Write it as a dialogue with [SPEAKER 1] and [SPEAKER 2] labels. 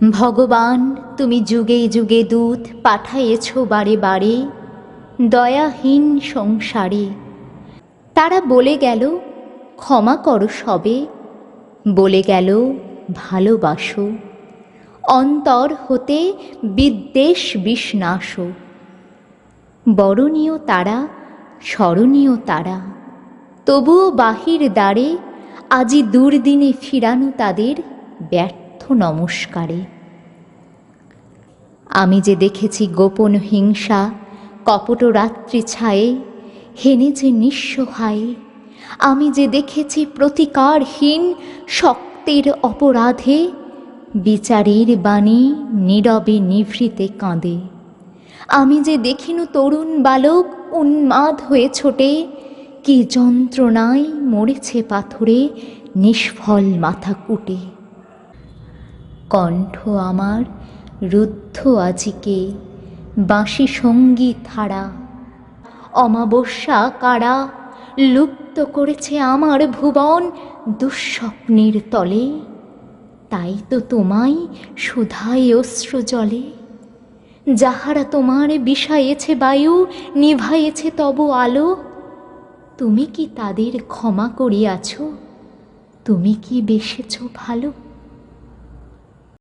[SPEAKER 1] ভগবান তুমি যুগে যুগে দূত পাঠাইয়েছ বারে বারে দয়াহীন সংসারে। তারা বলে গেল ক্ষমা করো সবে, বলে গেল ভালোবাসো, অন্তর হতে বিদ্বেষ বিষ্ণাস। বরণীয় তারা, স্মরণীয় তারা, তবুও বাহির দ্বারে আজি দুর্দিনে ফিরানো তাদের ব্যর্থ নমস্কারে। আমি যে দেখেছি গোপন হিংসা কপট রাত্রি ছায়ে হেনে যে নিঃসহায়ে, আমি যে দেখেছি প্রতিকারহীন শক্তের অপরাধে বিচারের বাণী নীরবে নিভৃতে কাঁদে। আমি যে দেখিনু তরুণ বালক উন্মাদ হয়ে ছোটে, কি যন্ত্রণায় মরেছে পাথরে নিষ্ফল মাথা কুটে। কণ্ঠ আমার রুদ্ধ আজিকে বাঁশি সঙ্গীত হারা, অমাবস্যা কারা লুপ্ত করেছে আমার ভুবন দুঃস্বপ্নের তলে। তাই তো তোমায় সুধায় অশ্রু জলে, যাহারা তোমার বিষায়েছে বায়ু নিভাইয়েছে তব আলো। তুমি কি তাদের ক্ষমা করিয়াছ? তুমি কি বেসেছ ভালো?